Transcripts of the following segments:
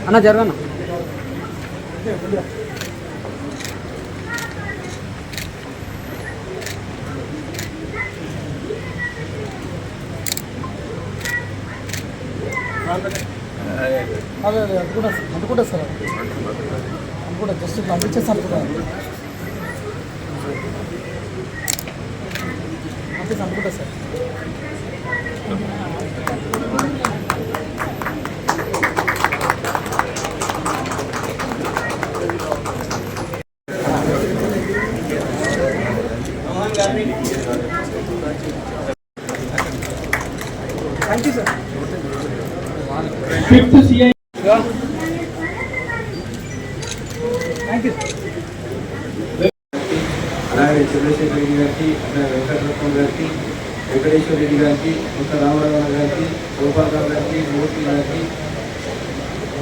అన్న జరగన్న అదే అనుకుంటా సార్ అనుకుంటా జస్ట్ ఇట్లా అందించేసాను కదా అనుకుంటా sir thank you sir. Fifth CI అలాగే చంద్రశేఖర్ రెడ్డి గారికి, అలాగే వెంకటరత్నం గారికి, వెంకటేశ్వర రెడ్డి గారికి, కొత్త రామారావు గారికి, గోపాలరావు గారికి, మూర్తి గారికి,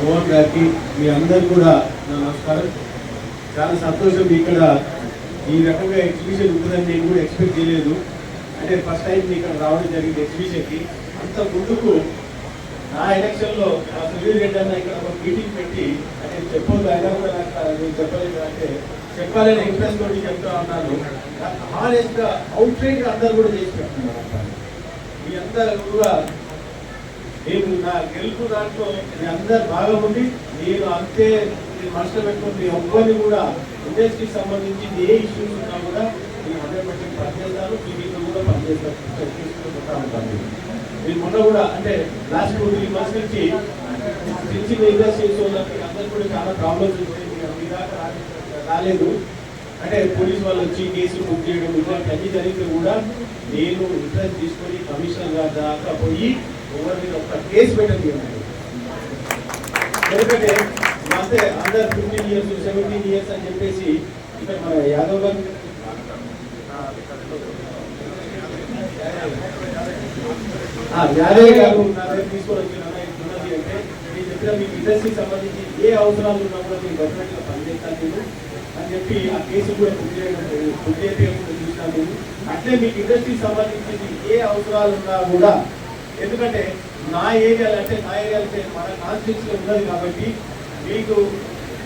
మోహన్ గారికి, మీ అందరు కూడా నా నమస్కారం. చాలా సంతోషం ఇక్కడ ఈ రకంగా ఎగ్జిబిషన్ ఉంటుందని నేను కూడా ఎక్స్పెక్ట్ చేయలేదు. అంటే ఫస్ట్ టైం ఇక్కడ రావడం జరిగింది ఎగ్జిబిషన్కి. అంత ముందుకు నా ఎలక్షన్లో మా సుధీర్ రెడ్డి అన్న ఇక్కడ ఒక మీటింగ్ పెట్టి అంటే చెప్పొద్దు అయినా కూడా నేను చెప్పలేదు అంటే చెప్పాలని ఇంట్రెస్ట్ తోటి చెప్తా ఉన్నాను. హానెస్ట్గా అవుట్ సైడ్ అందరు కూడా చేసి పెట్టుకున్నారు. మీ అందరు కూడా నేను నా గెలుపు దాంట్లో మీ అందరు బాగా ఉండి నేను అంతే మనసులో పెట్టుకుని మీ ఒక్కరిని కూడా ఇండస్ట్రీకి సంబంధించి ఏ ఇష్యూస్ ఉన్నా కూడా నేను 100% పనిచేస్తాను. మీతో కూడా పనిచేస్తా ఉంటాను. మీరు మొన్న కూడా అంటే లాస్ట్ 2-3 months నుంచి చిన్న ఇండస్ట్రీస్ వాళ్ళకి అందరూ కూడా చాలా ప్రాబ్లమ్స్ వచ్చాయి. మీ దాకా రాలేదు. అంటే పోలీసు వాళ్ళు వచ్చి కేసులు బుక్ చేయడం ఇట్లాంటి అన్ని జరిగితే కూడా నేను ఇంట్రెస్ట్ తీసుకొని కమిషనర్ గారి దాకా పోయి ఎవరి మీద ఒక కేసు పెట్టండి. ఎందుకంటే అంతే అందరు 15 years 17 years అని చెప్పేసి ఇక్కడ మన యాదవ్ గారు యాదవ్ గారు నా దగ్గర తీసుకొని వచ్చిన ఉన్నది అంటే నేను చెప్పిన మీకు ఇండస్ట్రీకి సంబంధించి ఏ అవసరాలు ఉన్నా కూడా నేను గవర్నమెంట్గా పనిచేస్తాను నేను అని చెప్పి ఆ కేసు కూడా బుక్ చేయకుండా చూసినాను నేను. అట్లే మీకు ఇండస్ట్రీకి సంబంధించి ఏ అవసరాలు ఉన్నా కూడా ఎందుకంటే నా ఏరియాలో అంటే మన కాన్స్టిట్యూన్సీలో ఉన్నది కాబట్టి మీకు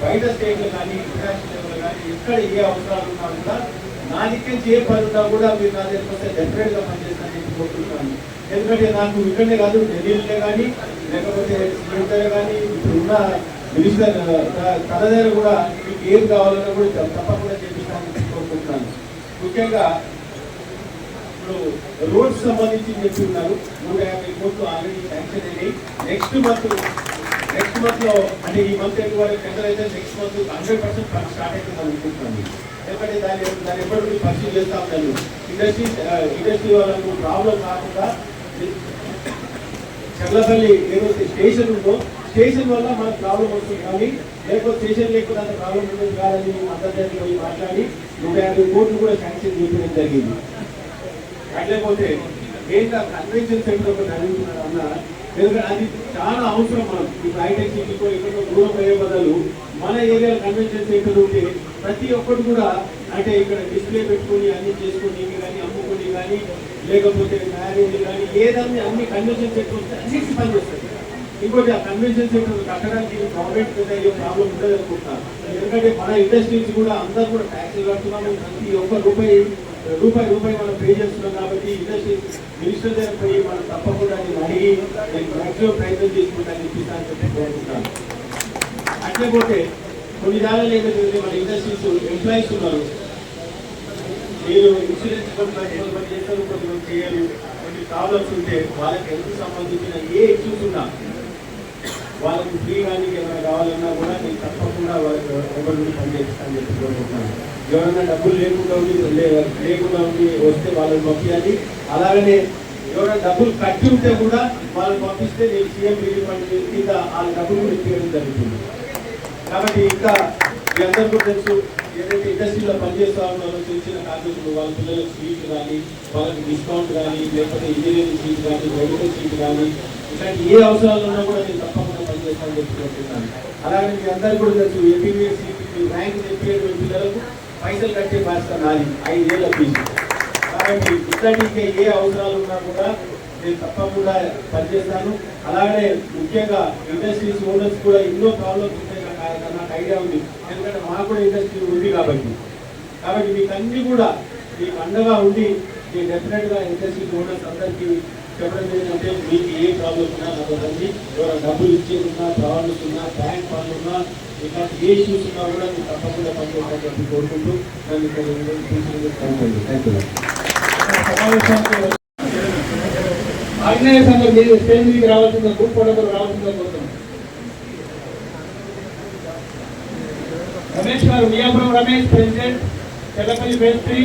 బయట స్టేట్లో కానీ ఇంటర్నేషనల్ లెవెల్లో కానీ ఎక్కడ ఏ అవసరాలు ఉన్నా కూడా నా దగ్గర ఏ పని ఉన్నా కూడా మీరు నా దగ్గరికి వస్తే డెఫినెట్గా పనిచేస్తానని చెప్పి కోరుకుంటున్నాను. ఎందుకంటే నాకు ఇక్కడనే కాదు ఢిల్లీలో కానీ లేకపోతే సీఎంలో కానీ ఇప్పుడున్న మినిస్టర్ తన దగ్గర కూడా మీకు ఏం కావాలన్నా కూడా తప్పకుండా చేపిస్తానని కోరుకుంటున్నాను. ముఖ్యంగా ఇప్పుడు రోడ్స్ సంబంధించి చెప్పి ఉన్నారు 150 కోట్లు ఆల్రెడీ శాంక్షన్ అయినాయి. నెక్స్ట్ మంత్ లో అంటే ఈ మంత్ టెండర్ అయితే నెక్స్ట్ మంత్ 100% పని స్టార్ట్ అవుతుంది అనుకుంటున్నాను. ఎందుకంటే దాన్ని ఎప్పటికీ పరిశీలి చేస్తా ఉన్నాను. ఇండస్ట్రీ వాళ్ళకు ప్రాబ్లం కాకుండా చర్లపల్లి ఏదైతే స్టేషన్ ఉందో స్టేషన్ వల్ల మనకు ప్రాబ్లం వస్తుంది కానీ లేకపోతే స్టేషన్ లేకుండా అంత ప్రాబ్లం ఉండదు కాదని అందరి పోయి మాట్లాడి 150 కోట్లు కూడా శాంక్షన్ చేయడం జరిగింది. లేకపోతే ఏంటో కన్వెన్షన్ సెంటర్ ఒకటి అడుగుతున్నాడు అన్న. ఎందుకంటే అది చాలా అవసరం. మనం ఇప్పుడు హైటెక్ సిటీకో ఎక్కడో దూరం అయ్యే బదులు మన ఏరియాలో కన్వెన్షన్ సెంటర్ ఉంటే ప్రతి ఒక్కటి కూడా అంటే ఇక్కడ డిస్ప్లే పెట్టుకొని అన్ని చేసుకొని కానీ అమ్ముకొని కానీ లేకపోతే మ్యారేజ్ కానీ ఏదన్నా అన్ని కన్వెన్షన్ సెంటర్ వస్తే అన్నిటికీ పనిచేస్తుంది. ఇంకోటి ఆ కన్వెన్షన్ సెంటర్ కట్టడానికి గవర్నమెంట్ మీద ఏ ప్రాబ్లం ఉండదు అనుకుంటున్నాను. ఎందుకంటే మన ఇండస్ట్రీస్ కూడా అందరూ కూడా ట్యాక్సీలు కడుతున్నాము. ప్రతి ఒక్క రూపాయి మనం పే చేస్తున్నాం కాబట్టి ఇండస్ట్రీ మినిస్టర్ దగ్గర పోయి మనం తప్పకుండా నేను అడిగి నేను మ్యాక్సిమం ప్రయత్నం చేసుకుంటాను ఇప్పిస్తానని చెప్పి కోరుకుంటాను. అట్లే పోతే కొన్ని దానిలో ఏమైతే మన ఇండస్ట్రీస్ ఎంప్లాయీస్ ఉన్నారు. మీరు ఇన్సూరెన్స్ కొంతమంది చేస్తారు, కొంతమంది చేయరు. కొన్ని ప్రాబ్లమ్స్ ఉంటే వాళ్ళకి హెల్త్ సంబంధించిన ఏ ఇష్యూస్ ఉన్నా వాళ్ళకి ఫ్రీ కానీ ఏమైనా కావాలన్నా కూడా నేను తప్పకుండా వాళ్ళకి ఎవరి నుండి పనిచేస్తానని చెప్పి కోరుకుంటున్నాను. ఎవరైనా డబ్బులు లేకుండా ఉండి వస్తే వాళ్ళని పంపించాలి. అలాగనే ఎవరైనా డబ్బులు కట్టి ఉంటే కూడా వాళ్ళని పంపిస్తే నేను సీఎం రిలీఫ్ ఫండ్ కింద వాళ్ళ డబ్బులు కూడా ఇచ్చేయడం జరుగుతుంది. కాబట్టి ఇంకా మీ అందరికీ తెలుసు ఏదైతే ఇండస్ట్రీలో పనిచేస్తా ఉన్నారో చిన్న కార్మికులు వాళ్ళ పిల్లలకు సీట్లు కానీ వాళ్ళకి డిస్కౌంట్ కానీ లేకపోతే ఇంజనీరింగ్ సీట్ కానీ మెడికల్ సీట్ కానీ ఇలాంటి ఏ అవసరాలు ఉన్నా కూడా నేను తప్పకుండా పనిచేస్తానని చెప్పుకుంటున్నాను. అలాగే మీ అందరికీ కూడా తెలుసు ఎంపీవీఎస్ సీట్ ర్యాంక్ చెప్పేటువంటి పిల్లలకు పైసలు కట్టే బాధ్యత నాది 5 ఏళ్ల ఫీజు. కాబట్టి ఇట్లాంటి ఇంకా ఏ అవసరాలు ఉన్నా కూడా నేను తప్పకుండా పనిచేస్తాను. అలాగే ముఖ్యంగా ఇండస్ట్రీస్ ఓనర్స్ కూడా ఎన్నో ప్రాబ్లమ్స్ ఉంటాయి, నాకు ఐడియా ఉంది. ఎందుకంటే మాకు కూడా ఇండస్ట్రీ ఉంది కాబట్టి మీకు అన్ని కూడా మీకు అండగా ఉండి నేను డెఫినెట్గా ఇండస్ట్రీ ఓనర్స్ అందరికీ చెప్పడం ఏంటంటే మీకు ఏ ప్రాబ్లమ్స్ ఉన్నా నాకు రండి. ఎవరైనా డబ్బులు ఇచ్చేస్తున్నా, ప్రాబ్లమ్స్ ఉన్నా, బ్యాంక్ పనులు ఉన్నా, ఇట్లాంటి ఏ ఇష్యూస్ ఉన్నా కూడా మీకు తప్పకుండా పనిచేస్తానని చెప్పి కోరుకుంటూ నన్ను ఇక్కడ థ్యాంక్ యూ. ఆర్గనైజర్స్ అందరూ మీరు స్టేజ్ మీదకి రావాల్సిందో, గ్రూప్ ఫోటోలు రావాల్సిందో కోరుతున్నాం. రమేష్ గారు, మియాపురం రమేష్, ప్రెసిడెంట్, చెల్లపల్లి ఫేజ్ 3.